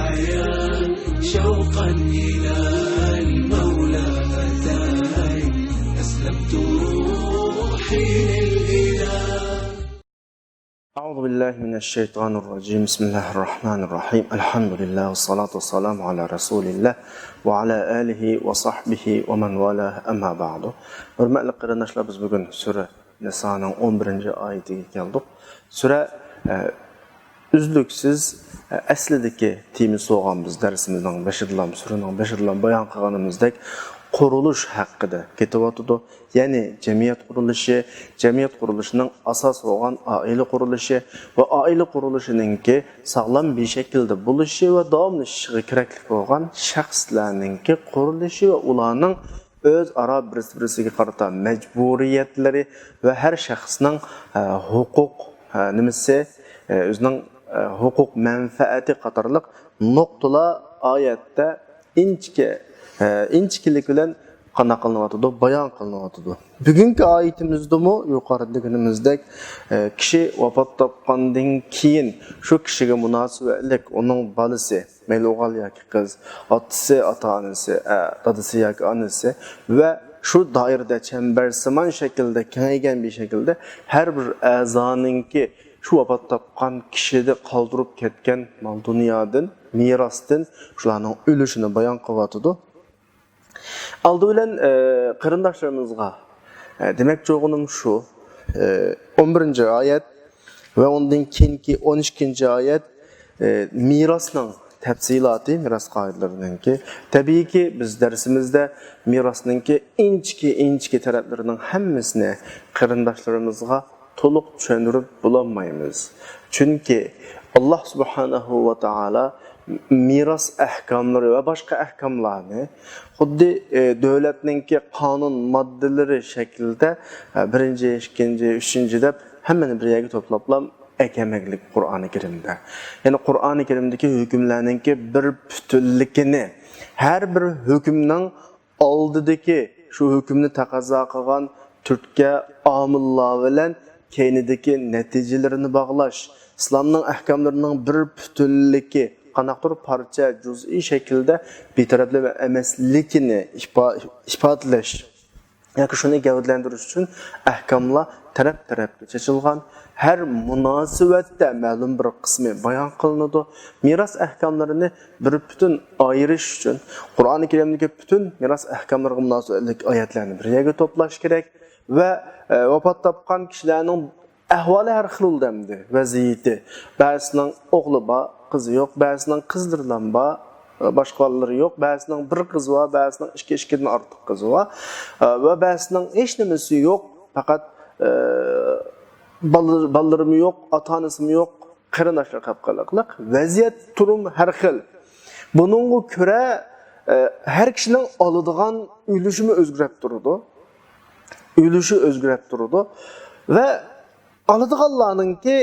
الحياة شوقا إلى المولى أتاي أسلمت روحي للإله. أعوذ بالله من الشيطان الرجيم. بسم الله الرحمن الرحيم. الحمد لله والصلاة والسلام على رسول الله وعلى آله وصحبه ومن والاه. أما بعد. Hürmetli qardaşlar, biz bugün Sure Nisa'nın 11. ayetiga keldik. Sure üzlüksiz aslidagi temi so'g'an biz darsimizning başıdlam surening başıdlam bayon qilganimizdek qurilish haqida ketyapti. Ya'ni jamiyat qurilishining asos bo'lgan oila qurilishi va oila qurilishininki sog'lom bir shaklda bo'lishi va davomli ishiga kerakli bo'lgan shaxslarningki qurilishi va ularning o'zaro bir-biriga qarata majburiyatlari va har shaxsning huquq nimasi o'zining huquq manfaati qatorliq nuqtalar oyatda inchkilik bilan qana qilinyotdi, bayon qilinyotdi. Bugungi oyatimizdami yuqoridagiimizdek kishi vafot topgandan keyin shu kishiga munosabatlik uning bolasi, mayli o'g'il yoki qiz, otasi, ota-onasi, dadasi yoki onasi va shu doirada chambarsimon shaklda kengaygan bir shaklda har bir a'zoninki shu vafot topgan kishida qoldirib ketgan mol dunyodan, merosdan shularning o'lishini bayon qilyotdi. Aldı bilen qarindoshlarimizga demek çoğunum şu 11. ayet ve ondan keyingi 12. ayet mirasning tafsiloti, miras qoidalarininki. Tabii ki biz dersimizde mirasninki inchki taraflarining hammasini qarindoshlarimizga to'liq tushuntirib bo'lmaymiz. Chunki Alloh subhanahu va taolo miras ahkamları ve başka ahkamlarını xuddi devletninki qonun moddalari şekilde birinci, ikinci, üçüncü deb hammani bir yerga to'plab ekemaklik Qur'oni Karimda. Yani Qur'oni Karimdagi hukmlarninki bir butunligini, har bir hukmning oldidagi shu hukmni taqozo qilgan turtga omillar bilan keynidagi natijalarini bog'lash, islomning ahkamlarining bir butunligi qanaqdir parça cüz'i şekilde bir taraflı ve emaslikini isbatlash yoki shuni gavdalantirish uchun ahkamlar taraf-tarafga chechilgan, har munosabatda ma'lum bir qismi bayon qilinadi. Miras ahkamlarini bir butun ayirish uchun Qur'oni Karimdagi butun miras ahkamlariga munosabatli oyatlarni bir yerga to'plash kerak va vafot topgan kishilarning ahvoli har xil bo'ldi, vaziyati. Ba'zining o'g'li bor, qizi yo'q, ba'zining qizlaridan bor, boshqalari yo'q, ba'zining bir qizi bor, ba'zining ikkidan ortiq qizi bor va ba'zining hech nimasi yo'q, faqat bolalarimi yo'q, ota-onasimi yo'q, qarindoshlar qapqaliq. Vaziyat turum har xil. Buningga ko'ra har kishining oladigan ulushimi o'zgarib turadi. Va aladiganlarninki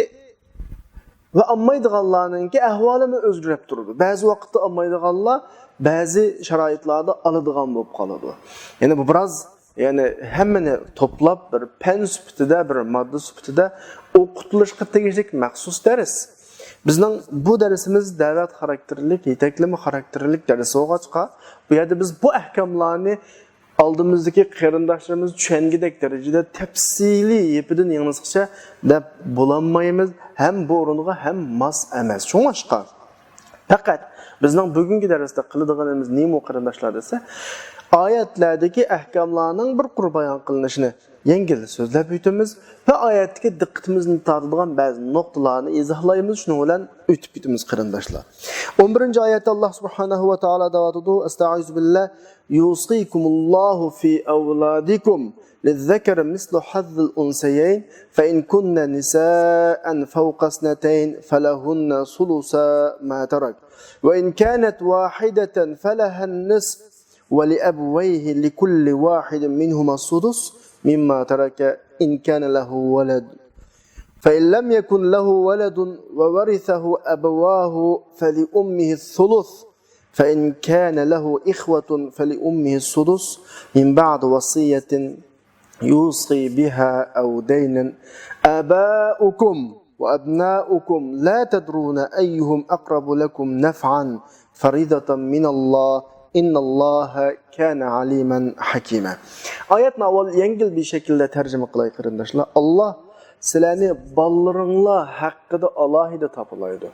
ve almaydiganlarninki ahvolimi o'zgarib turadi. Ba'zi vaqtda almaydiganlar ba'zi sharoitlarda aladigan bo'lib qoladi. Yani bu biraz hammani to'plab bir fan sifatida, bir modda sifatida o'qitilishga tegishli maxsus dars. Bizning bu darsimiz davlat xarakterli, yetaklama xarakterli dars bo'lg'achqa, bu yerda biz bu ahkamlarni aldığımızdaki qarindoshlarimiz tushungidek darajada tafsili yepidan yang'isqcha deb bo'lanmaymiz, ham bu o'ringa ham mos emas. Shunga faqat bizning bugungi darsda qiladiganimiz nima qarindoshlar desa, oyatlardagi ahkamlarning bir qur bayon qilinishini yengil so'zlab o'tamiz va oyatga diqqatimizni tortadigan ba'zi nuqtalarni izohlaymiz, shuning bilan o'tib ketamiz qarindoshlar. 11. oyatda Alloh subhanahu va taolo davotida astag'izu billah yusikumullohu fi awladikum للذكر مثل حظ الأنثيين فإن كن نساء فوق اثنتين فلهن ثلث ما ترك وإن كانت واحدة فلها النصف ولأبويه لكل واحد منهما السدس مما ترك إن كان له ولد فإن لم يكن له ولد وورثه أبواه فلأمه الثلث فإن كان له إخوة فلأمه السدس من بعد وصية يوصي بها أو دين آباؤكم وأبناؤكم لا تدرون أيهم أقرب لكم نفعا فريضة من الله إن الله كان عليما حكيما. Ayet naval yengil bir şekilde tercüme kılay kırındaşlar. Allah sizlarni ballarınlar hakkında Allah'ı tapılaydı.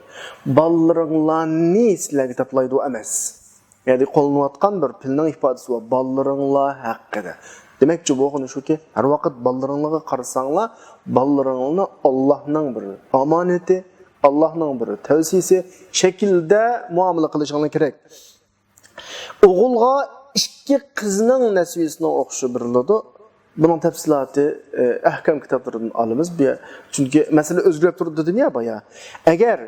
Ballarınlar ne sizlerge tapılaydı emas. Yani qo'llanayotgan bir tilning ifodasi va ballarınlar haqqida. Demek ki bu konu şu ki her vakit ballarınlığı qarasanglar, ballarınlığı Allah'ның bir amaneti, Allah'ның bir tavsiyesi şekilde muamele qilishinglar kerak. O'g'ilga ikki qizning nasibasini o'qishi beriladi. Bunun tafsiloti ahkam kitoblaridan olamiz. Chunki masala o'zgarib turdi dedim ya boya. Agar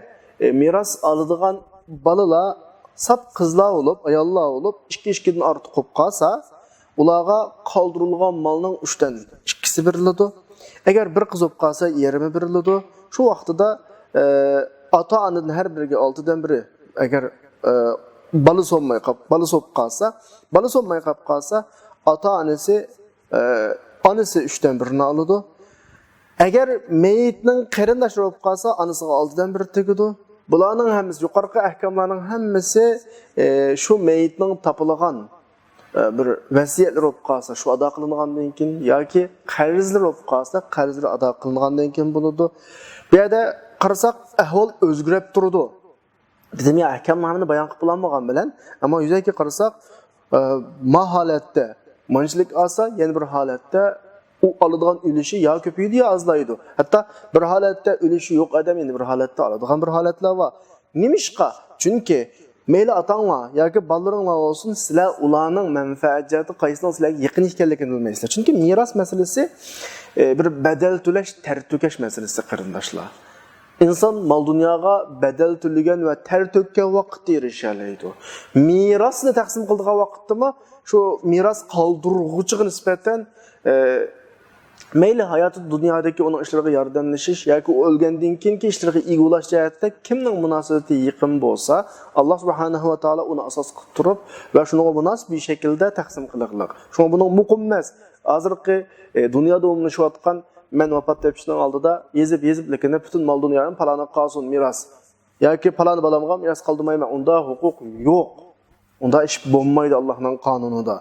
miros oladigan balalar sap qizlar bo'lib, ayollar bo'lib, ikki-ikkidan ortiq bo'lib qolsa, ularga qoldirilgan malning 3dan 2si beriladi. Agar bir qiz bo'lib qolsa, yarmi beriladi. Shu vaqtida ota-onaning har biriga 6dan biri agar balı solmay qolsa, ota-onasi anası 3dan 1ni oladi. Agar meyitning qarindoshlari bo'lib qolsa, onasiga 6dan 1 tegadi. Bularning hammasi yuqorqi ahkamlarning hammasi shu meyitning topilgan bir vasiyatlar bo'lib qolsa, shu ado qilingandan keyin yoki qarzlar bo'lib qolsa, qarzlar ado qilingandan keyin bo'ladi. Bu yerda qarasak ahvol o'zgarib turdi. Dedim ya ahkamlarni bayon qilib bo'lmagan bilan, ammo yuzaki qarasak, ma holatda manchilik olsa, yana bir holatda u oladigan ulushi yo ko'paydi yo azlaydi. Hatto bir holatda ulushi yo'q odam endi bir holatda oladigan bir holatlar bor. Nimishqa? Chunki meyli atanglar yoki bolaringlar olsun, sizlar ularning manfaati qaysini sizlarga yaqin ekanligini bilmaysizlar. Chunki miros masalasi bir badal to'lash, ter to'kash masalasi qarindoshlar. İnsan mal dunyoga badal to'lagan va ter to'kkan vaqtda erishalaydi. Mirosni taqsim qildigan vaqtdami shu miros qoldiruvchiga nisbatan mayli hayoti dunyodagi uning ishlariga yordamlashish yoki o'lgandan keyingi ishlariga egulash jihatda kimning munosabati yaqin bo'lsa, Alloh subhanahu va taolo uni asos qilib turib va shunga munosib bir shaklda taqsim qiladilar. Shunga buning muqim emas. Hozirgi dunyoda umumlashayotgan men vafot etishning oldida yezib lekin butun mol dunyoning paloni qolsin miros yoki paloni balamga miros qoldirmayman, unda huquq yo'q. Unda ish bo'lmaydi Allohning qonunida.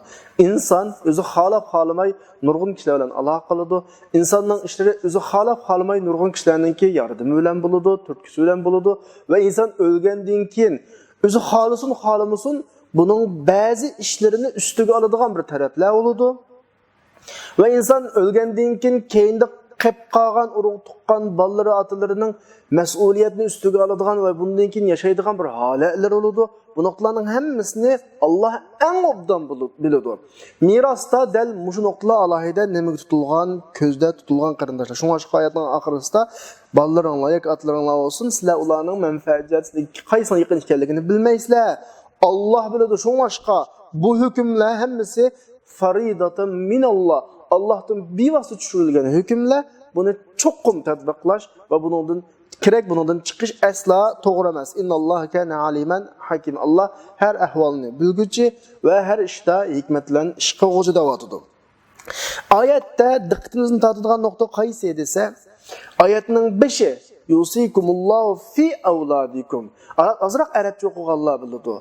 İnsan o'zi xalab xolamay nurg'un kishilar bilan aloqa qiladi. İnsanning ishlari o'zi xalab xolamay nurg'un kishilarningki yordami bilan bo'ladi, turtkusi bilan bo'ladi va inson o'lgandan keyin o'zi xolisin xolamasin buning ba'zi ishlarini ustiga oladigan bir taraflar bo'ladi. Va inson o'lgandan keyin keyinda qilib qolgan urug' tuqqan bolalari otalarining mas'uliyatini ustiga oladigan va bundan keyin yashaydigan bir holatlar bo'ladi. Bu nuqtalarning hammasini Alloh eng obdan biladi. Mirosda dal mushu nuqtalar alohida nimaga tutilgan, ko'zda tutilgan qarindoshlar. Shunga shu oyatning oxirisida bolalaringlar yoki otlaringlar olsun, sizlar ularning manfaatiga qaysini yaqin ekanligini bilmaysizlar. Alloh biladi. Shunga bu hukmlar hammasi faridatan minalloh. Allohdan bevosita tushirilgan hukmlar, buni cho'qim tatbiqlash va bundan chiqish asla to'g'ri emas. Innalloha kana aliman hakim. Alloh har ahvolni bilguchi va har ishda hikmat bilan ish qiluvchi davotidir. Oyatda diqqatimizni tortadigan nuqta qaysi desa, oyatning 5-i yusikumullohu fi avladikum. Azroq arabcha o'qiganlar biladi.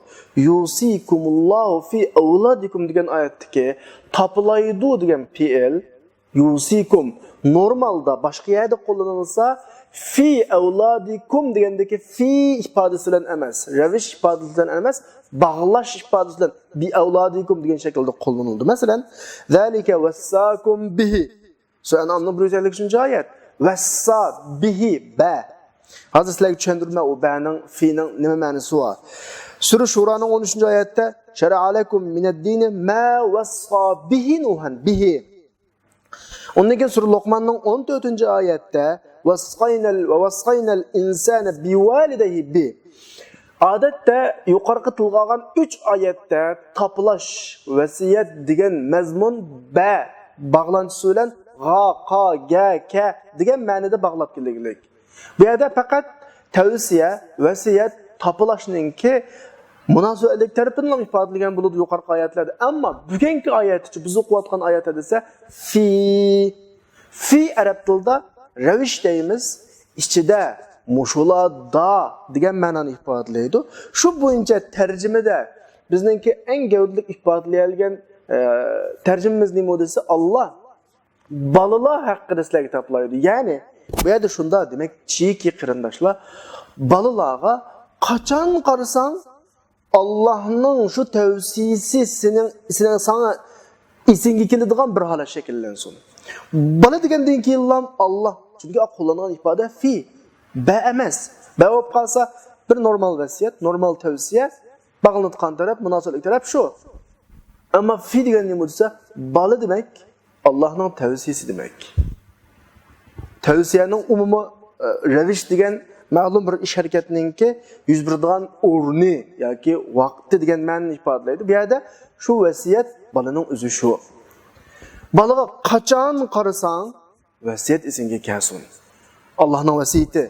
Yusikumullohu fi avladikum degan oyatdagi topilaydi degan fe'l yusikum normalda boshqa yerda qo'llanilsa fi avladikum degandagi fi ifodasi bilan emas, ravish ifodasi bilan emas, bog'lash ifodasi bilan bi avladikum degan shaklda qo'llanildi. Masalan, zalika wassakum bihi. An'amning 153-oyat. Vassa bihi ba. Hozir sizlarga tushuntirma u ba'ning fining nima ma'nosi bor. Sura Shuraning 13-oyatda shara'alakum minad-dini ma wassa bihi nuhan bihi. Ondan keyin Sura Luqmanning 14-oyatda wasqaynal insana biwalidayhi bi. Odatda yuqorqi tilg'agan 3 oyatda toplash, vasiyat degan mazmun ba bog'lanchisi bilan g'a, qa, ga, ka degan ma'noda bog'lab kelingan. Bu yerda faqat tavsiya, vasiyat, topilashninki munosabatlik tarafidan ifodalangan bo'ladi yuqorqi oyatlarda. Ammo bugungi oyatchi biz o'qiyotgan oyatda desa fi arab tilida ravish deymiz, ichida mushularda degan ma'noni ifodalaydi. Shu bo'yicha tarjimada bizningki eng gavdli ifodalaydigan tarjimamiz nima desa Allah balalar haqida sizlarga toplaydi. Ya'ni bu yerda shunda demak chiki qarindoshlar balalarga qachon qarasang Allah'ның şu tavsiyesi senin sana esingga keladigan bir holat shakllansin. Bala degandan keyin Allah çünkü qo'llangan ifoda fi ba emas. Ba bo'lib qolsa bir normal vasiyat, normal tavsiya, bag'lanadigan taraf, munosabatli taraf shu. Ammo fi degan nima bo'lsa, bala demak Allohning tavsiyasi demak. Tavsiyaning umumi ravish degan ma'lum bir ish harakatininki yuz beradigan o'rni yoki vaqti degan ma'noni ifodalaydi. Bu yerda shu vasiyat balaning o'zi shu. Balaga qachon qarasang vasiyat esingga kelsin. Allohning vasiyati.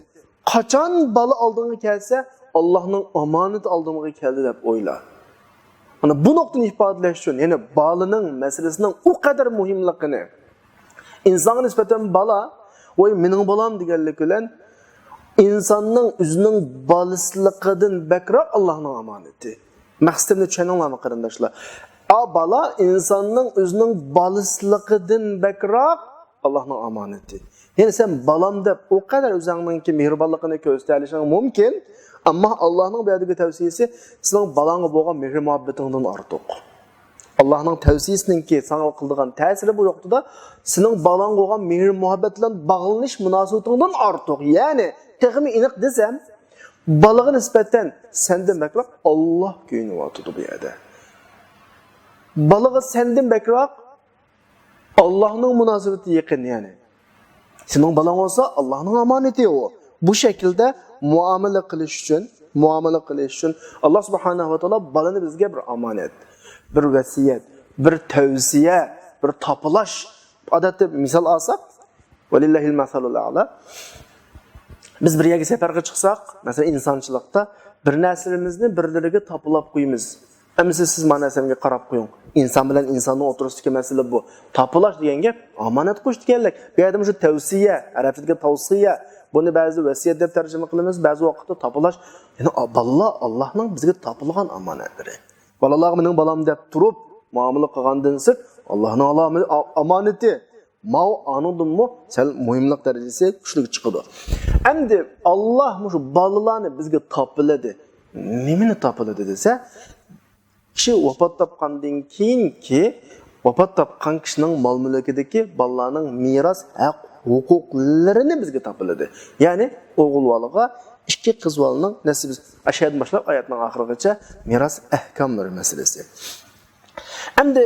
Qachon bala oldinga kelsa, Allohning omonati oldinga keldi deb o'yla. Mana bu nuqtani ifodalash uchun, ya'ni balaning masalasining u qadar muhimligini insonga nisbatan bala, voy mening balam deganlik bilan insonning o'zining balisligidan bakroq Allohning omonati. Maqsadimni tushuninglarmi qarindoshlar? Bala insonning o'zining balisligidan bakroq Allohning omonati. Ya'ni sen balam deb o kadar o'zingning mehribonligini ko'rsatishing mumkin, ammo Allohning bu yerdagi tavsiyasi sizning balangga bo'lgan mehr-muhabbatingdan ortiq. Allohning tavsiyasiningki sana qildigan ta'siri bu yoqda sening balangga bo'lgan mehr-muhabbat bilan bog'lanish munosabatingdan ortiq. Ya'ni texmi aniq desam, balaga nisbatan sendan bakroq Alloh ko'yinyapti bu yerda. Balaga sendan bakroq Allohning munosabati yaqin ya'ni. Sening balang olsa Allohning omonati u. Bu shaklda muomala qilish uchun Alloh subhanahu va taolo balani bizga bir omonat, bir vasiyat, bir tavsiya, bir topilish. Odatda misol olsak, valillahil masalul a'la. Biz bir yerga safarga chiqsak, masalan insonchilikda bir narsalarimizni birlariga topilib qo'yamiz. Ammo siz mana narsamga qarab qo'ying. İnsan bilan insonning o'tirisidagi masala bu. Topilish degan gap omonat qo'yish deganlik. Bu yerda shu tavsiya, arabchada tavsiya, buni ba'zi vasiyat deb tarjima qilamiz, ba'zi vaqtda topilish. Ya'ni Allohning bizga topilgan omonatlari. Balalar mening balam deb turib, muomala qilgandan so'ng Allohning omonati mau anudummu sal muhimlik darajasi kuchli chiqadi. Endi Alloh shu balalarni bizga topiladi. Nimani topiladi desa, kishi vafot topgandan keyinki vafot topgan kishining mol mulkidagi balalarning meros haq huquqlarini bizga topiladi. Ya'ni o'g'il bolaga ikki qiz bolaning nasibi ashaddan boshlab oyatning oxirigacha meros ahkomlari masalasi. Endi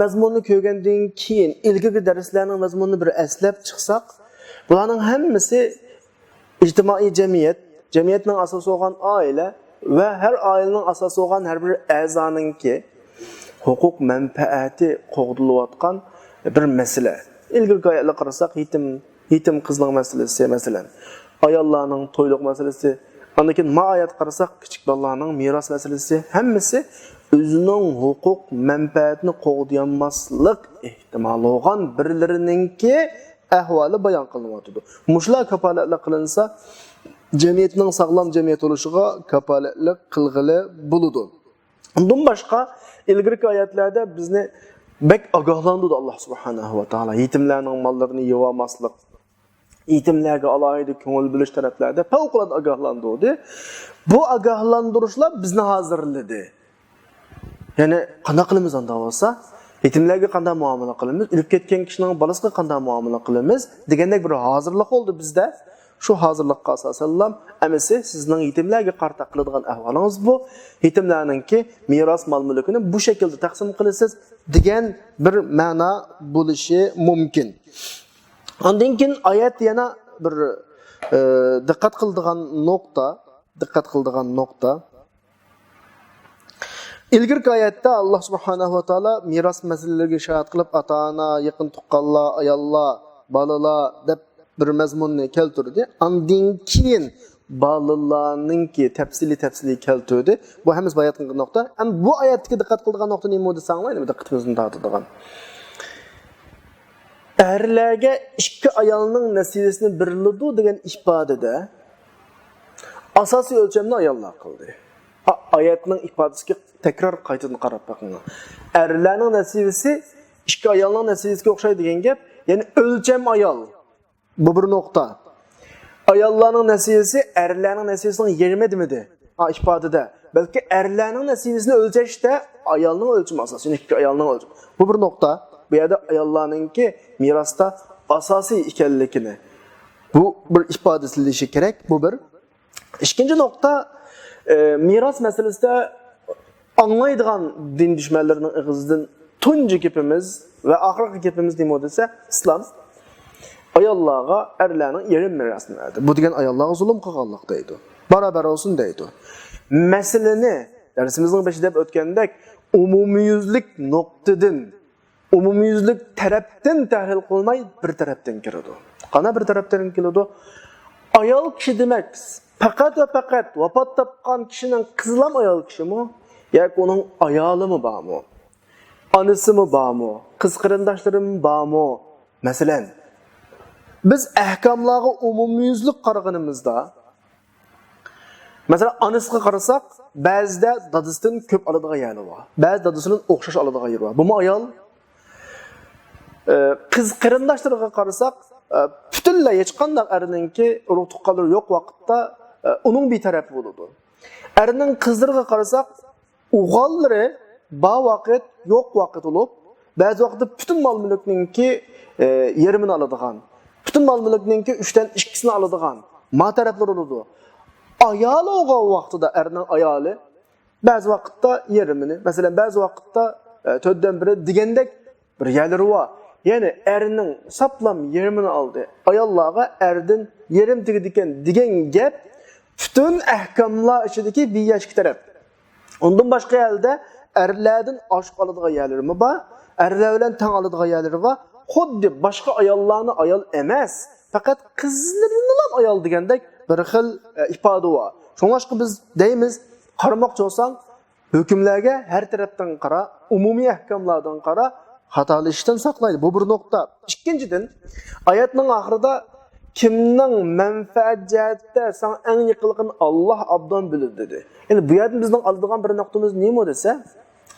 mazmunni ko'rgandan keyin ilgari darslarning mazmunini bir eslab chiqsak, bularning hammasi ijtimoiy jamiyatning asosi bo'lgan oila ve her ailenin asası olan her bir a'zoningki hukuk menfaati qo'g'dilayotgan bir mesele. İlgari oyatlarga qarasak, yetim qizning masalasi, masalan, ayollarning to'yliq masalasi, ondan keyin oyat qarasak, kichik bolalarning meros masalasi, hammasi o'zining hukuk menfaatini qo'g'diyolmaslik ehtimoli bo'lgan birlarininki ahvoli bayon qilinyapti. Mushlar kafolatlar qilinsa, cemiyetinin sağlam cemiyet oluşuğa kapaletlik kılgılı buludu. Bundan başka ilgirki ayetlerde bizni bek agahlandı Allah subhanahu wa ta'ala. Yetimlerinin mallarını yıvamaslık, yetimlerge alaydı köngül bölüş taraflarda fevkalade agahlandı. Bu agahlandırışlar bizni hazırladı. Yani qanday qilamiz anda olsa, yetimlerge qanday muamele qilamiz, ölüp ketken kişinin balasıga qanday muamele qilamiz degandek bir hazırlık oldu bizde. Şu hazırlıkqa asasallam, əməsi sizin yetimlərə qarşı qıladigan ahvalınız bu. Yetimlərinki miras mal mülkünü bu şəkildə təqsim qılısınız degan bir məna bo'lishi mumkin. Ondan keyin oyat yana bir diqqat qildigan nokta. İlgirki oyatda Allah subhanahu va taolo miras masalalariga ishorat qilib, ota-ona, yaqin tuqqanlar, ayollar, balalar deb bir mazmunni keltirdi. Ondan keyin balalarninki tafsili keltirdi. Bu hamiz bayatqan nokta. Ama bu oyatga diqqat qildigan nokta nima desanglar, diqqatimizni tortadigan. erlarga ikki ayolning nasibasini biriladi degan ifodada asosiy o'lchamni ayollar qildi. Oyatning ifodasiga takror qaytadan qarab boqing. Erlarning nasibasi ikki ayolning nasibasiga o'xshaydi degan gap, ya'ni o'lcham ayol. Bu bir nuqta. Ayollarning nasibasi erlarning nasibasining yerimidimi? ifodada. Balki erlarning nasibasini o'lchashda ayolning o'lchami asosiy, ikki ayolning o'lchami. Bu bir nuqta. Bu yerda ayollarningki mirosda asosiy ekanligini bu bir ifodalanishi kerak. Bu bir. İkinci nokta miras meselesinde anlaydigan din düşmanlarının ağzından tuncu gepimiz ve ahirki gepimiz neymi dese İslam ayollarga erlerinin yerin mirasını verdi. Bu degen ayollarga zulüm kılganlık deydi. Beraber olsun deydi. Meseleni dersimizin başında ötkendek umumiyüzlük noktadan, umumiyüzlük taraftan tahlil kılmay bir taraftan kirdi. Kana bir taraftan kirdi. Ayol kişi demek fakat ve fakat vefat tapkan kişinin kızılam ayol kişi mi? Yani onun ayalı mı bağ mı? Anısı mı bağ mı? Kız kırındaşları mı bağ mı? Mesela biz ahkamlarga umumiyüzlük qarag'animizda mesela anısıga qarasak, ba'zida dadisidan ko'p oladigan yeri bor. Ba'zi dadisidan o'xshash oladigan yeri bor. Bu mu ayol? Kız kırındaşlarga qarasak, butunlay hech qanday erininki urug' tuqqanlari yo'q vaqtda onun bir tarafı bo'ladi. Erning qizlarga qarasak, o'g'illari ba vaqt, yo'q vaqt bo'lib, ba'zi vaqtda butun mol-mulkninki yerimini oladigan, butun mol-mulkninki 3dan 2sini oladigan ma taraflar bo'ladi. Ayol o'g'il vaqtida erning ayoli ba'zi vaqtda yerimini, masalan ba'zi vaqtda 4dan 1 degandek bir yerlari bor. Yani erning saplam yerimini aldı. Ayollarga erdan yerim tegadigan degan gap bütün ahkamlar içindeki bir yaşki taraf. Ondan başka yerde erlerden aşk alıdığı yerleri mi var? Erlerden tan alıdığı yerleri var. Xuddi başka ayollarını ayol emas. Fakat kızlarından ayol degandek bir xil ifade var. Şoňaşky biz deymiz, qaramoqçy bolsaň, hükümlerge her taraftan qara, umumi ahkamlardan qara, hatalışdan saklaydı. Bu bir nokta. İkinciden, ayetinin ahırda kimning manfaat jihatda sana eng yaqinligini Allah abdan bilir dedi. Yani bu yerden bizden aldığan bir noktamız neymi dese?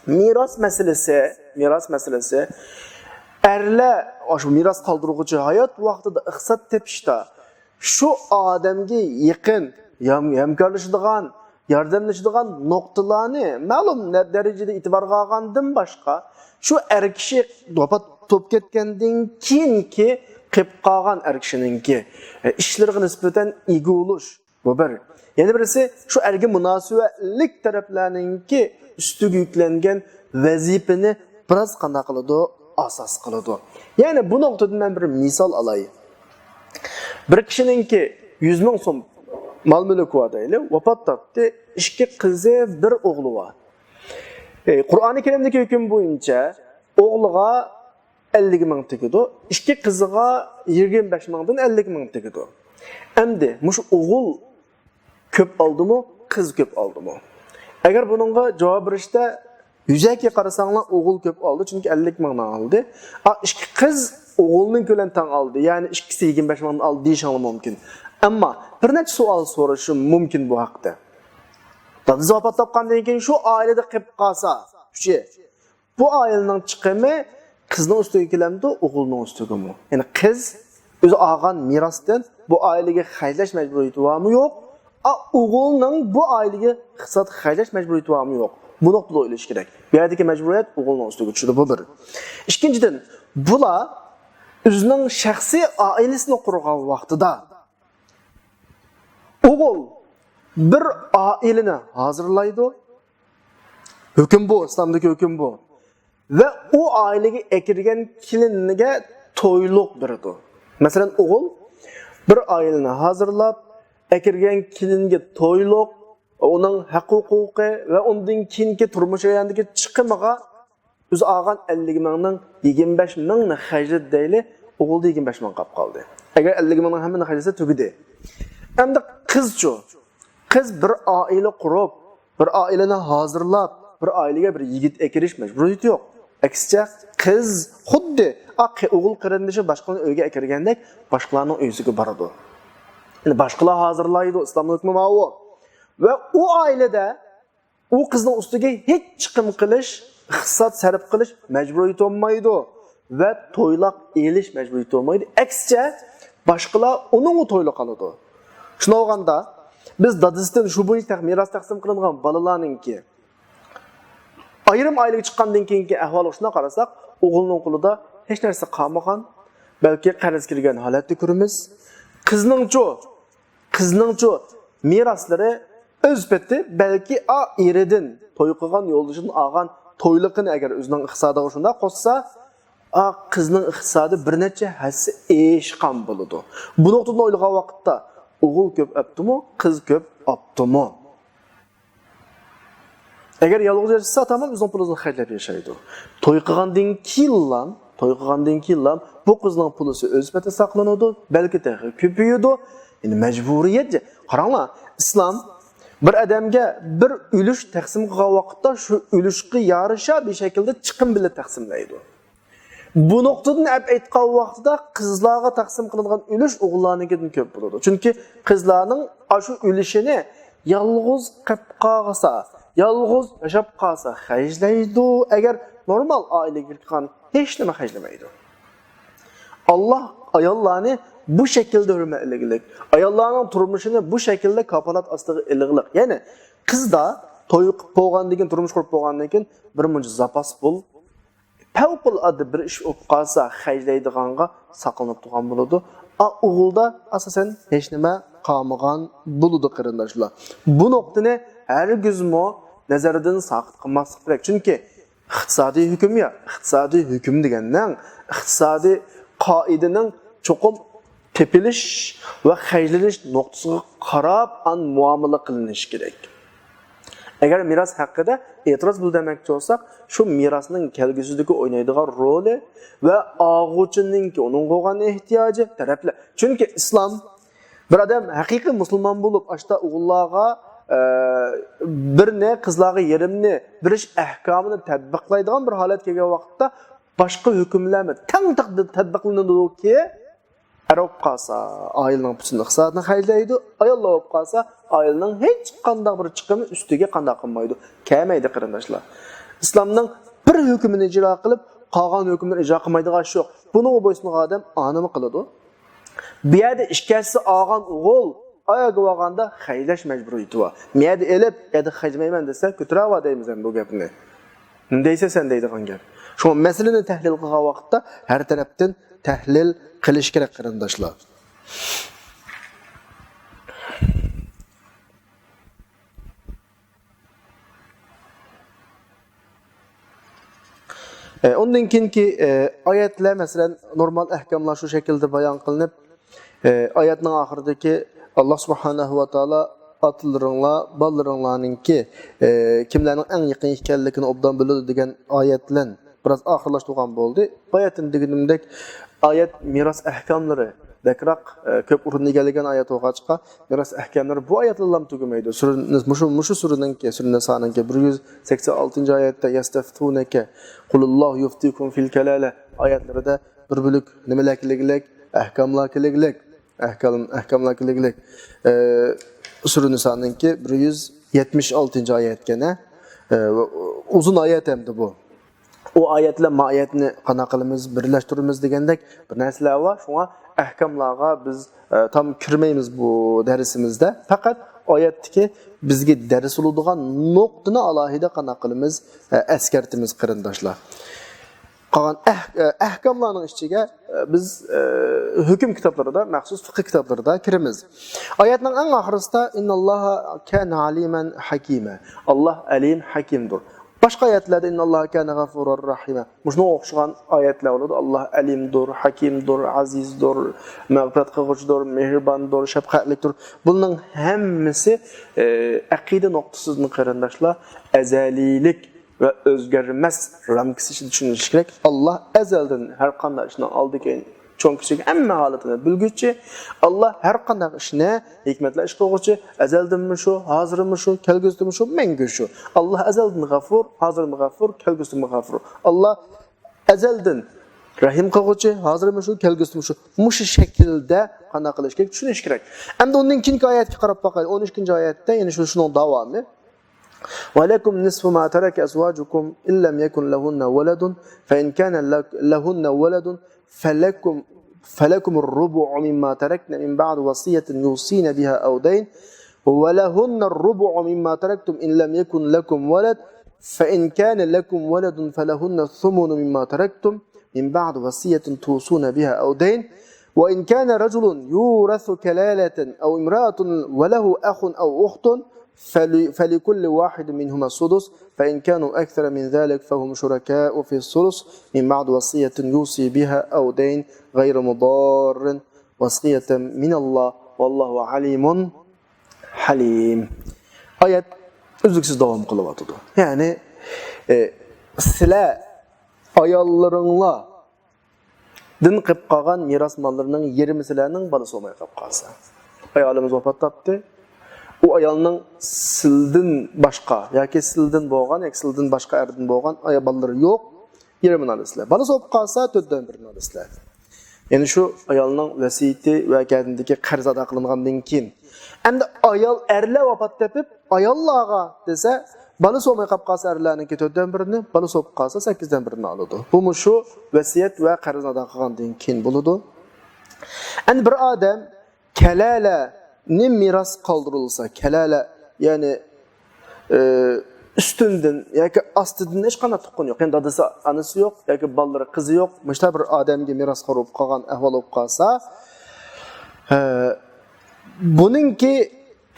Miras meselesi. Erle, şu miras kaldırıcı hayat vaxtida iqtisad tepişte şu adamga yaqin, hamkorlashadigan, yordamlashadigan noktalarni ma'lum darajada e'tiborga olgandan boshqa şu er kishi vafot top ketgandan keyinki qilib qolgan er kishininki ishlariga nisbatan ega bo'lish bu bir. Yana birisi şu erga munosabatlik taraflarninki ustiga yuklangan vazifani biroz qanday qiladi, asos qiladi. Ya'ni bu nuqtadan men bir misol olay. Bir kishininki 100 ming so'm mol-mulki bor deyli, vafot topdi, ikki qizi, bir o'g'li bor. Qur'oni Karimdagi hukm bo'yicha o'g'liga 50 ming tegadi, ikki qiziga 25 mingdan 50 ming tegadi. Endi mush o'g'il ko'p oldimi, qiz ko'p oldimi? Agar buningga javob berishda yuzaki qarasanglar o'g'il ko'p oldi, chunki 50 mingdan oldi. Ikki qiz o'g'ilning ko'lan tang oldi, ya'ni ikkisi 25 mingdan oldi deyishing mumkin. Ammo bir necha savol so'rashim mumkin bu haqda. Dadisi vafot topgandan keyin şu ailede qilib qolsa, bu ailening chiqimi qizning ustiga kelamdi, o'g'ilning ustigami? Ya'ni qiz o'zi olgan mirosdan bu ailega xarjlash majburiyati bormi, yo'q? O'g'ilning bu ailega iqtisod xarjlash majburiyati bormi, yo'q? Bu nuqtada o'ylash kerak. Bu yerdagi majburiyat o'g'ilning ustiga tushadi, bu bir. Ikkinchidan, bular o'zining shaxsiy oilasini qurgan vaqtida o'g'il bir aileni hazırlaydı. Hüküm bu, İslam'daki hüküm bu. Ve o ailege ekirgen kilinige toyluk birdi. Mesela oğul bir aileni hazırlap, ekirgen kilinige toyluk, onun hukuki ve ondan keyinki turmuş hayatındaki çıkımıga o'zi olgan 50 mingning 25 mingni xarjat deyli, o'g'ilda 25 ming qolib qoldi. Agar 50 mingning hammani xarjatsa tugidi. Endi qizchi Kız bir aile kurup, bir aileni hazırlap, bir aileye bir yigit ekiriş mecburiyeti yok. Aksincha qiz xuddi o'g'il qarindishi boshqalarning uyga kirgandek boshqalarning uyisiga boradi. Yani boshqalar hozirlaydi, islomning hukmi bu. Va u oilada u qizning ustiga hech chiqim qilish, hissat sarf qilish majburiyat olmaydi va to'ylaq elish majburiyat olmaydi. Aksincha boshqalar uning to'yli qoladi. Shuna olganda biz dadisidan shu bo'yicha meros taqsim qilingan bolalarningki ayrim oilaga chiqqandan keyingi ahvolga shuna qarasak, o'g'ilning qo'lida hech narsa qolmagan, balki qarz kirgan holatda ko'ramiz. Qizningchi meroslari o'z peti balki eridan to'y qilgan yo'ldoshidan olgan to'yliqini agar o'zining iqtisodiga shunda qo'shsa, qizning iqtisodi bir necha hassa eshqam bo'ladi. Bu nuqtadan o'ylagan vaqtda o'g'il ko'p aptimi, qiz ko'p optimi? Agar yolg'iz yashasa, tamam, o'zining pulini xayrlab yashaydi. To'y qilgandan keyin bu qizning pulisi o'z patida saqlanadi, balki ko'payadi. Yani majburiyat. Qaranglar, islom bir odamga bir ulush taqsim qilgan vaqtda shu ulushga yarasha bir shaklda chiqim bilan taqsimlaydi. Bu nuqtadan aytgan vaqtida qizlarga taqsim qilingan ulush o'g'illarnikidan ko'p bo'ladi. Chunki qizlarning shu ulushini yolg'iz qilib qolsa, yolg'iz yashab qolsa, xajlaydi. Agar normal oilaga kirgan hech nima xajlamaydi. Allah ayollarni bu şekilde hürmetlilik, ayollarning turmushini bu şekilde kapolat ostiga ilig'liq. Ya'ni qizda to'y qilib bo'lgandan keyin, turmush qurib bo'lgandan keyin bir muncha zapas pul, favqulodda bir ish bo'lib qolsa, xajlaydiganga saqlanib turgan bo'ladi. O'g'ilda asosan hech nima qolmagan bo'ladi qarindoshlar. Bu nuqtani hargizmo nazardan saqit qilmaslik kerak. Chunki iqtisodiy hukm iqtisodiy hukm degandan iqtisodiy qoidaning cho'qim tepilish va xajlanish nuqtasiga qarab muomala qilinish kerak. Agar meros haqida e'tiroz bildirmoqchi bo'lsak, shu merosning kelgusidagi o'ynaydigan roli va og'uchininki uning bo'lgan ehtiyoji taraflar. Chunki islom bir odam haqiqiy musulmon bo'lib, ashta o'g'illarga birni, qizlarga yerimni birish ahkomini tatbiqlaydigan bir holat kelgan vaqtda boshqa hukmlarni tang tatbiqlanadi-ki, Arab qalsa, ailenin bütün iqtisadını xajlaydi, ayollar olib qalsa, ailenin hech qanday bir chiqimi ustiga qanday qilmaydi. Kelmaydi qarindoshlar. Islomning bir hukmini ijro qilib, qolgan hukmni ijro qilmaydigan shu. Buni bo'ysungan odam animi qiladi. Bu yerda ishkasi olgan o'g'il oyoqqa olganda xajlash majburiyati bor. Miyada elib, yada xajmayman desa, ko'tarava deymiz bu gapni. Nima sen deydigan gap. Shu masalani tahlil qilgan vaqtda har tarafdan tahlil qilish kerak qarindoshlar. Ondan keyingi oyatlar masalan normal ahkomlar shu shaklda bayon qilinib, oyatning oxiridagi Alloh subhanahu va taolo atlaringlar, bolaringlarningki kimlarning eng yaqin ekanligini obdan biladi degan oyatlar biraz oxirlashtirgan bo'ldi. Oyatning deganimdek ayet miras ahkamları dekrak köp urun egallagan ayet o'qachqa miras ahkamları bu ayetlarla tugamaydi. Mushu suraningki surani sananki 186 oyatda yastaftunaka qulullohu yuftikum fil kalala oyatlarida bir bo'lak nimalarkilik ahkamlar kilik surani sananki 176 oyatgana uzun oyat hamda bu. O ayetler maayetini qana qilamiz, birlashtiramiz degandek bir narsalar bor. Shunga ahkamlarga biz tam kirmaymiz bu darsimizda. Faqat oyatdagi bizga dars bo'ladigan nuqtani alohida qana qilamiz, askartimiz qarindoshlar. Qolgan ahkamlarning ichiga biz hukm kitoblarida, maxsus fiqh kitoblarida kiramiz. Oyatning eng oxirisida innalloha kana aliman hakima. Alloh alim hakimdir. Başqa ayetlərdə innalloha kana gafurur rahima. Muşuna oxşayan ayetlər olur. Allah alimdir, hakimdir, azizdir, məğfirat qılğıcıdır, mehribandır, şəfqətlikdir. Bunun hamısı aqida nöqtəsindən qarindaşlar əzəlilik və özgərməz ramkisi düşünülüş kerak. Allah əzəldən hər qanday işini aldı ki, cho'ng kichik hamma holatini bilguchi, Alloh har qanday ishni hikmatli ish qilguchi, azaldinmi shu, hozirmi shu, kelgusimi shu, mengu shu. Alloh azaldin g'afur, hozirmi g'afur, kelgusimi g'afur. Alloh azaldin rahim qilguchi, hozirmi shu, kelgusimi shu. Mush shaklda qanday qilish kerak, tushunish kerak. Endi undan keyingi oyatga qarab boqaylik. 13-oyatda, ya'ni shuning davomi. وَلَكُمْ نِصْفُ مَا تَرَكَ أَزْوَاجُكُمْ إِنْ لَمْ يَكُنْ لَهُنَّ وَلَدٌ فَإِنْ كَانَ لَهُنَّ وَلَدٌ فَلَكُمُ الرُّبُعُ مِمَّا تَرَكْنَ مِنْ بَعْدِ وَصِيَّةٍ يُوصِينَ بِهَا أَوْ دَيْنٍ وَلَهُنَّ الرُّبُعُ مِمَّا تَرَكْتُمْ إِنْ لَمْ يَكُنْ لَكُمْ وَلَدٌ فَإِنْ كَانَ لَكُمْ وَلَدٌ فَلَهُنَّ الثُّمُنُ مِمَّا تَرَكْتُمْ مِنْ بَعْدِ وَصِيَّةٍ تُوصُونَ بِهَا أَوْ دَيْنٍ وَإِنْ كَانَ رَجُلٌ يُورَثُ كَلَالَةً أَوْ امْرَأَةٌ وَلَهُ أَخٌ أَوْ أُخْتٌ فلكل واحد منهما السدس فإن كانوا أكثر من ذلك فهم شركاء في الثلث من بعد وصية يوصي بها أو دين غير مضار وصية من الله والله عليم حليم. Ayet üzüksüz devam kılıvatıdı. Yani sizler ayallarınla din qilib qolgan miras mollarining yarmi sizlarning balasi bo'lmay qolib qolsa. Ayolimiz vafot topdi. O ayolning sildan boshqa yoki sildan bo'lgan, yoki sildan boshqa erdan bo'lgan ayollar yo'q. Yarmini olasizlar. Balasi bo'lib qolsa 4dan 1ni olasizlar. Ya'ni shu ayolning vasiyati va kadindagi qarz ado qilingandan keyin endi ayol erlar vafot topib, ayollarga desa, balasi bo'lmay qolib qolsa erlarniki 4dan 1ni, balasi bo'lib qolsa 8dan 1ni oladi. Bu shu vasiyat va qarz ado qilgandan keyin bo'ladi. Endi bir odam kalala ne miras kaldırılsa, kelale yani üstünden yoki ostidan hech qanday tuqqan yo'q. Yani dadasi, anasi yo'q yoki balları, qizi yo'q. Mishta bir odamga miras qolib qolgan ahvol bo'lib qolsa, buningki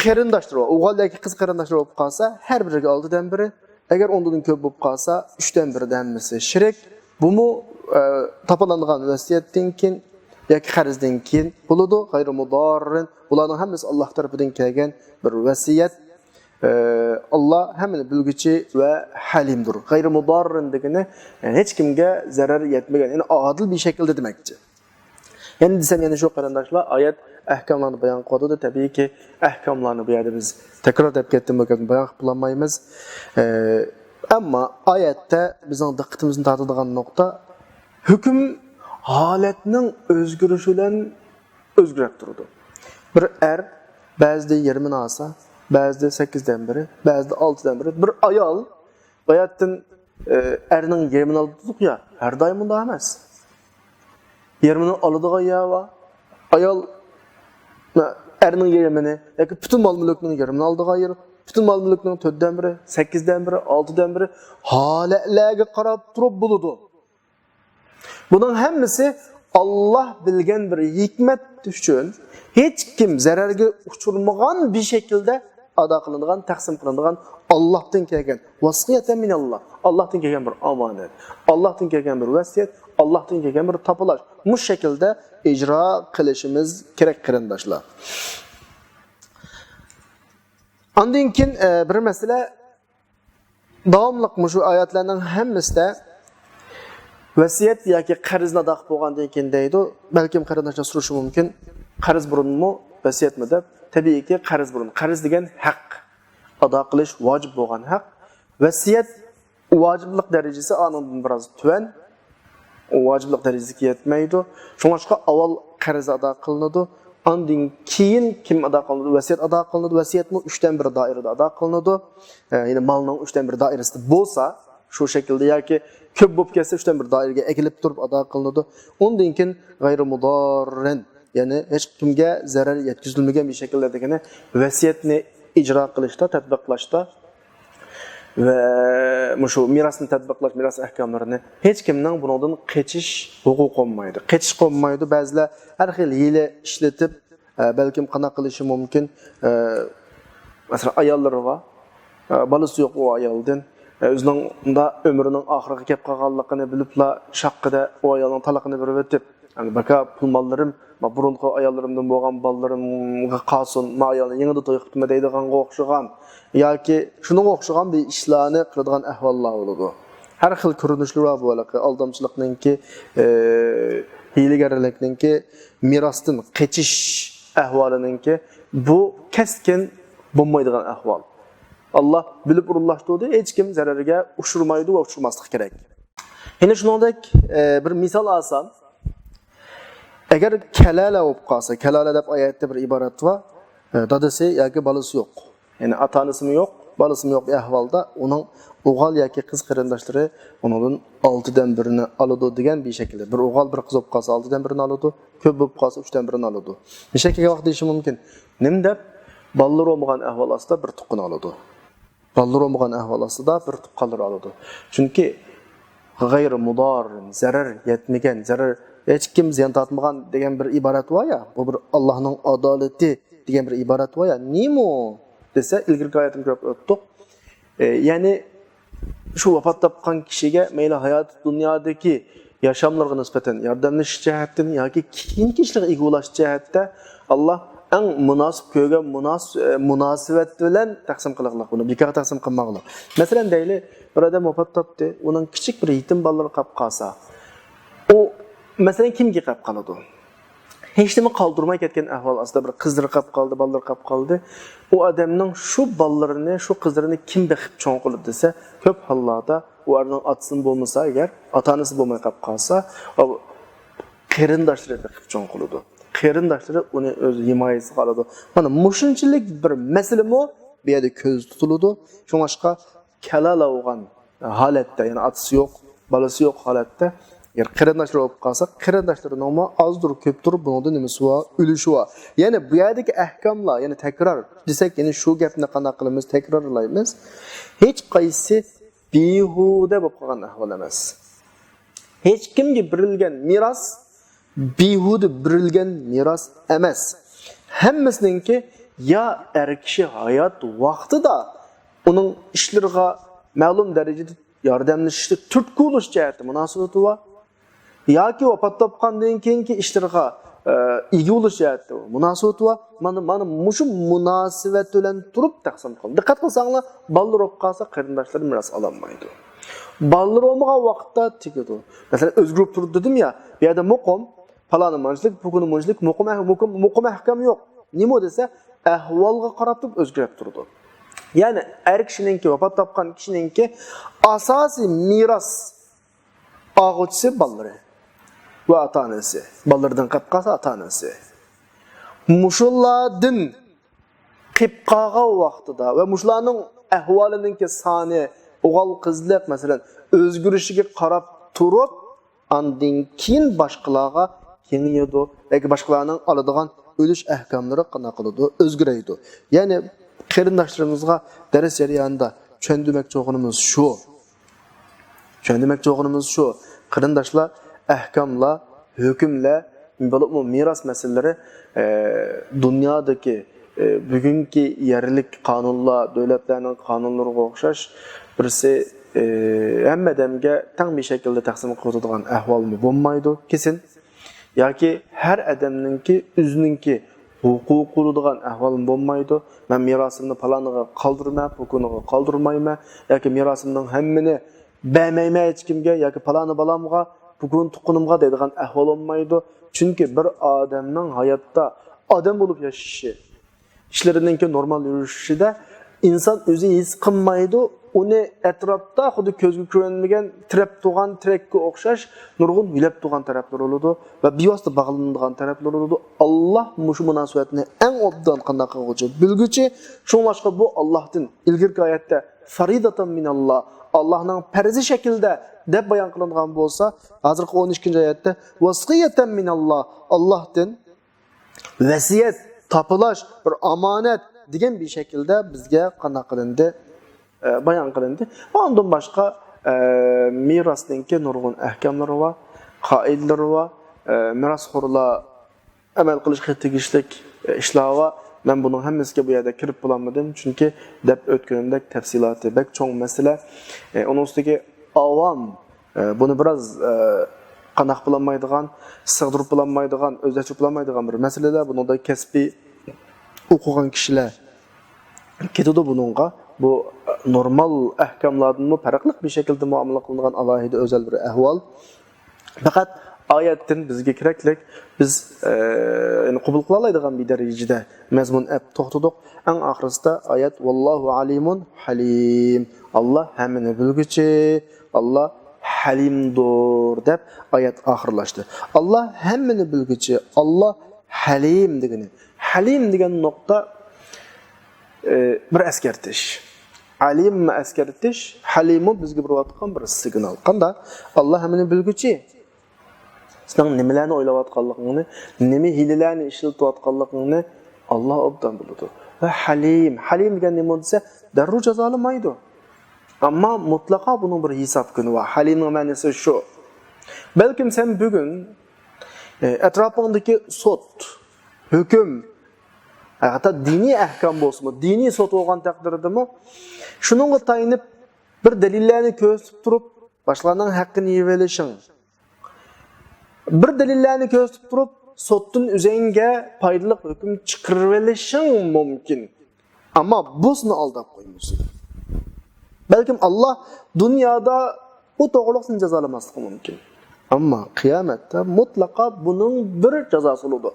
qarindoshlar, o'g'il yoki qiz qarindoshlar bo'lib qolsa, har biriga 6dan 1, agar ondan ko'p bo'lib qolsa 3dan 1 hammasi shirik. Bumi topalangan vasiyatdan keyin yoki qarzdan keyin bo'ladi, g'ayri mudarrin. Bularning hammasi Alloh tarafidan kelgan bir vasiyat. Alloh hammani bilguchi va halimdir. G'ayri mudarrin degani yani hech kimga zarar yetmagan, ya'ni adil bir shaklda demakchi. Endi desam yana shu qarindoshlar oyat ahkomlarni bayon qildi. Tabiiyki ahkomlarni bu yerda biz takror deb ketdim, bayon qilib olmaymiz. Ammo oyatda bizning diqqatimizni tortadigan nuqta hukm holatning o'zgarishi bilan o'zgarib turadi. Bir ba'zida 20ni olsa, ba'zida 8dan 1, ba'zida 6dan 1. Bir ayol bayatdan erning 20ni oldiq ya, har doim unda emas. 20ni oladigan yava ayol erning 20ni yoki butun mol mulkning 20ni oldigan yer, butun mol mulkning 4dan 1, 8dan 1, 6dan 1 holatlarga qarab turib bo'ladi. Bunun hammasi Allah bilgen bir hikmet üçün hiç kim zararga uçurmagan bir şekilde ada kılıngan, taksim kılıngan Allah'tan kelgan vasiyeten min Allah. Allah'tan kelgan bir amanet, Allah'tan kelgan bir vasiyet, Allah'tan kelgan bir tapılaş. Bu şekilde icra kılışımız gerek qarindoshlar. Ondan keyin bir mesele davomliq şu oyatlarning hammasida vasiyat yoki qarzni ado qilib bo'lgandan keyin deydi, balkim qarindoshlar so'rashi mumkin, qarz burunmi, vasiyatmi deb. Tabiiyki qarz burun. Qarz degan haq, ado qilish vojib bo'lgan haq. Vasiyat vojiblik darajasi anundan biroz tuvan, vojiblik darajasiga yetmaydi. Shunga avval qarz ado qilinadi, ondan keyin kim ado qilinadi? Vasiyat ado qilinadi. Vasiyatmi 3dan 1 doirada ado qilinadi. Ya'ni malning 3dan 1 doirasida bo'lsa, şu şekilde yoki ko'p bo'lib ketsa 3dan 1 doiraga egilib turib ado qilinadi. Undan keyin g'ayri mudarrin, ya'ni hech kimga zarar yetkazilmagan bir shaklda degani vasiyatni ijro qilishda, tatbiqlashda va shu mirosni tatbiqlash, miros ahkomlarini hech kimning bundan qochish huquqi olmaydi. Qochish olmaydi. Ba'zilar har xil hiyla ishlatib, balkim qana qilishi mumkin. Masalan, ayollarga balasi yo'q o ayoldan o'zining ömrünün oxiriga kelib qolganligini bilibla shaqqida o ayolning talaqini berib o'tib, yani baka pul mollarim, burunqi ayollarimdan bo'lgan bolarimga qolsin, ma ayolni yanada to'y qilma deydiganga o'xshagan yoki shunga o'xshagan bir ishlarni qiladigan ahvollar bo'ladi. Har xil ko'rinishlar bor, aldamchilikningki hiyligarlikninki, mirosdan qachish ahvolininki bu keskin bo'lmaydigan ahvol. Allah bilib urullaştırdı, hech kim zararga ushurmaydi va ushurmaslik kerak. Yine shuningdek bir misol olsam, agar kalala bo'lib qolsa, kalala deb oyatda bir iborat va dadasi yoki bolasi yo'q. Ya'ni ota-onasi yo'q, bolasi yo'q ahvolda uning o'g'il yoki qiz qarindoshlari undan 6dan birini oladi degan bir shaklda. Bir o'g'il, bir qiz bo'lib qolsa 6dan birini oladi, ko'p bo'lib qolsa 3dan birini oladi. Nechakaga vaqt deyishi mumkin. Nim deb ballar bo'lmagan ahvol ostida bir tuqqan oladi. Ballar bo'lmagan ahvol ostida bir tuqqanlar oladi. Chunki g'ayri mudor, zarar yetmagan, zarar hech kim ziyon tortmagan degan bir iborat var ya, bu bir Allohning adolati degan bir iborat var ya. Nima desa, ilgirki oyatim ko'p o'tdik. Ya'ni shu vafot topgan kishiga mayli hayot dunyodagi yashamlarga nisbatan yordamlashish jihatdan yoki keyingi ishlarga egalash jihatda Alloh eng munosib ko'rgan munosabat bilan taqsim qilmoqlik, buni bekor taqsim qilmoqlik. Masalan, deyli, bir odam vafot topdi, uning kichik bir yetim bolalar qolib qolsa, u masalan kimga qolib qoladi? Hech nima qoldirmay ketgan ahvol ostida bir qizlar qolib qoldi, bolalar qolib qoldi. U odamning shu bolalarini, shu qizlarini kim bexib cho'ng qilib desa, ko'p hollarda u o'rning otasi bo'lmasa, agar ota-onasi bo'lmay qolib qolsa, qarindoshlari bexib cho'ng qiladi. Qarindoshlari uni o'z himoyasiga oladi. Mana mushunchalik bir masalami bu yerda ko'z tutiladi. Shunga kalala bo'lgan holatda, ya'ni otasi yo'q, bolasi yo'q holatda agar qarindoshlar bo'lib qolsa, qarindoshlari noma ozdir, ko'pdir, buningda nimasi bor, ulushi bor. Ya'ni bu yerdagi ahkomlar, ya'ni takror desak, ya'ni shu gapni qanday qilamiz, takrorlaymiz. Hech qaysi behuda bo'lib qolgan ahvol emas. Hech kimga berilgan meros behuda berilgan meros emas. Hammasininki ya er kishi hayot vaqtida uning ishlariga ma'lum darajada yordamlashishda turtki bo'lish jihati munosabati bor. Yoki vafot topgandan keyingi ishlarga ega bo'lish jihati munosabati bor. Mana mushu munosabat bilan turib taqsim qildi. Diqqat qilsanglar, ballar bo'lib qolsa qarindoshlar meros ololmaydi. Ballar olmagan vaqtda tegadi. Masalan, o'zgarib turdi dedim ya, bu yerda muqim faloni manjlik, buguni manjlik, muqim ahkam yo'q. Nima desa, ahvolga qarab turib o'zgarib turdi. Ya'ni er kishininki, vafot topgan kishininki asosiy meros og'uchisi ballari va ota-onasi. Ballardan qolib qolsa ota-onasi. Mushullardan qolib qolgan vaqtida va mushlarning ahvolininki soni, o'g'il qizlik masalan o'zgarishiga qarab turib, andin keyin boshqalarga kengayadi yoki boshqalarning oladigan o'lish ahkomlari qanday qiladi, o'zgaraydi. Ya'ni qarindoshlarimizga dars jarayonida tushundirmoqchi o'g'inimiz shu. Qarindoshlar ahkomlar, hukmlar, meros masalalari dunyodagi bugungi yerlik qonunlar, davlatlarning qonunlariga o'xshash birisi hamma odamga teng bir shaklda taqsim qilinadigan ahvolmi bo'lmaydi, kesin. Yoki har odamninki o'zininki huquqi bo'ladigan ahvol bo'lmaydi. Men merosimni paloniga qoldirmay, hukuniga qoldirmayman yoki merosimning hammini bermayman hech kimga yoki paloni balamga, bugun tuqqunimga deydigan ahvol bo'lmaydi. Chunki bir odamning hayotda odam bo'lib yashashi, ishlarininki normal yurishida inson o'zi his qilmaydi. Uni atrofda xuddi ko'zga ko'rinmagan tirab turgan trekka o'xshash nurg'un yulab turgan taraflar bo'ladi va bevosita bog'lanadigan taraflar bo'ladi. Alloh mushu munosabatni eng obdan qanday qiluvchi bilguchi. Shunlashqa bu Allohdan ilgirki oyatda faridatan minalloh, Allohning farzi shaklda deb bayon qilingan bo'lsa, hozirgi 12-oyatda vasiyatan minalloh, Allohdan vasiyat, topilish, bir omonat degan bir shaklda bizga qanday qilindi, bayon qilindi. Ondan boshqa merosninki nurg'un ahkomlari va qoidalari va merosxo'rlar amal qilishga tegishli ishlar va men buning hammasiga bu yerda kirib bo'lmadim, chunki deb o'tganimdek tafsiloti bak cho'ng masala. Uning ustiga avam buni biroz qanaq bo'lmaydigan, sig'dirib bo'lmaydigan, o'zlashtirib bo'lmaydigan bir masalalar. Bunda kasbiy o'qigan kishilar ketadi buningga. Bu normal ahkomlardan farqli bir shaklda muomala qilingan alohida o'zal bir ahvol. Faqat Oyatdan bizga keraklik biz yani qabul qila oladigan bir darajada mazmun ap to'xtadik. Eng oxirisida oyat vallohu alimun halim. Allah hammani bilguchi, Allah halimdir deb oyat oxirlashdi. Allah hammani bilguchi, Allah halim degani. Halim degan nuqta bir eskartish. Alim eskartish, halimu bizga berayotgan bir signal. Qanda Allah hammani bilguchi. Sen nimalarni o'ylayotganligingni, nima hilalarni ishlatayotganligingni Allah obdan biladi. Va halim degan nima desa, darrov jazolamaydi. Ammo mutlaqo buning bir hisob kuni va halimning ma'nosi shu. Balkim sen bugun atrofingdagi sud, hukm, hatta diniy ahkam bo'lsa, diniy sud bo'lgan taqdirdami, shuningga tayinib bir dalillarni ko'rsatib turib, boshqalarning haqqini yeb olishing. Bir dalillarni ko'rsatib turib, suddan o'zingga foydali hukm chiqarib olishing mumkin. Ammo buni aldab qo'ymaysan. Balkim Allah dunyoda bu to'g'riliqni jazolamasligi mumkin. Ammo qiyomatda mutlaqo buning bir jazosi bo'ladi.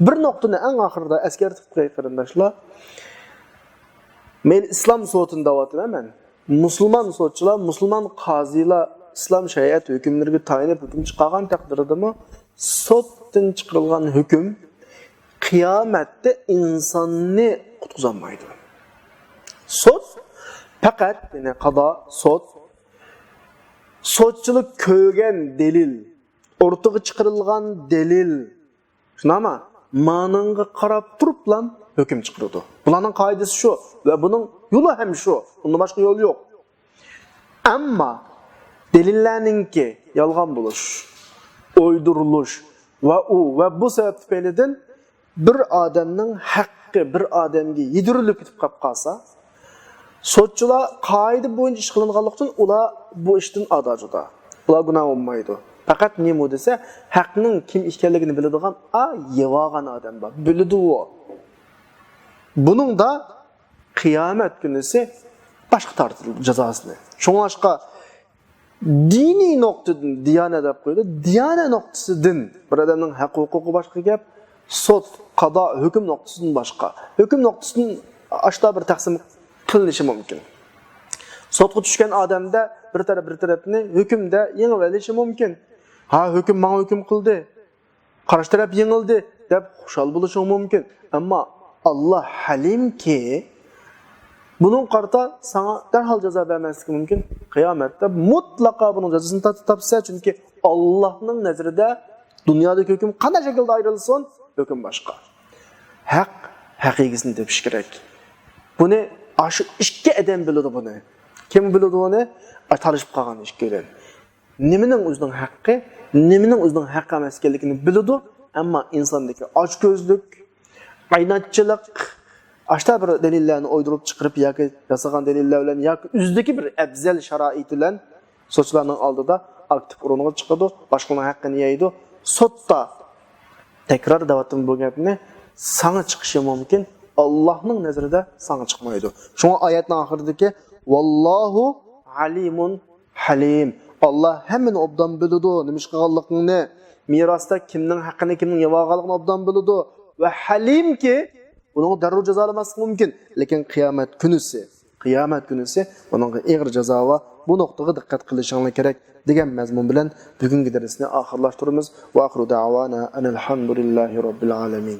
Bir nuqtani eng oxirida eskartib qo'yay qarindoshlar. Men islom sudini da'vatman. Musulmon sudchilar, musulmon qozilar islom shariat hukmlariga tayinib hukm chiqargan taqdirdami, suddan chiqarilgan hukm qiyomatda insonni qutqizolmaydi. Sud faqat yine qado, sudchilik ko'rgan delil, o'rtaga chiqarilgan delil. Shunama ma'noga qarab turiblam hukm chiqaradi. Bularning qoidasi shu va buning yo'li ham shu. Bundan boshqa yo'l yo'q. Ammo delillarningki yolg'on bo'lish, o'ydirilish va bu sabab tufaylidan bir odamning haqqi bir odamga yedirilib ketib qolsa, sudchilar qoida bo'yicha ish qilinganlik uchun ular bu ishdan ado-judo. Ular gunoh bo'lmaydi. Faqat nima desa, haqning kim ekanligini biladigan yevagan odam bor. Biladi u. Buning da qiyomat kunisi boshqa tortiladi jazosini. Shunga diniy nuqtadan diyana deb qo'ydi. Diyana nuqtasidan bir odamning haq-huquqi boshqa gap, sud, qado, hukm nuqtasidan boshqa. Hukm nuqtasidan ashta bir taqsim qilinishi mumkin. Sudga tushgan odamda bir tarafni hukmda yengib olishi mumkin. Ha, hukm menga hukm qildi. Qarshi taraf yengildi deb xushal bo'lishi mumkin. Ammo Allah halimki bunun qarta sana derhal ceza vermesi mümkün. Kıyametте mutlaka bunun cezasını tapsa çünkü Allah'ın nazarında dünyadaki hüküm qanday şekilde ayrılsın, hüküm başka. Hak haqiqisini tepiş kerak. Bunu aşı ikki adam biladi bunu. Kim biladi bunu? Atalışıp qalgan ikkilen. Nimening o'zining haqqi, nimening o'zining haqqi emas ekanligini biladi, ammo insondagi ochko'zlik, aynatchilik, ashta bir dalillarni o'ydirib chiqarib yoki yasagan dalillar bilan yoki o'zidagi bir afzal sharoit bilan so'zlarning oldida aktiv o'ringa chiqadi, boshqalarning haqqini yeydi. Sotda takror da'vatim bu gapni sana chiqishi mumkin, Allohning nazarida sana chiqmaydi. Shunga oyatning oxiridagi vallohu alimun halim. Allah hammani obdan biladi, nima ish qilganligini, mirosda kimning haqqini, kimning yo'qolganligini obdan biladi va halimki buni darrov jazolamaslik mumkin, lekin qiyomat kunisi buningga og'ir jazo va bu nuqtaga diqqat qilishinglar kerak degan mazmun bilan bugungi darsni oxirlashtiramiz. Va oxiru da'vana alhamdulillahi robbil alamin.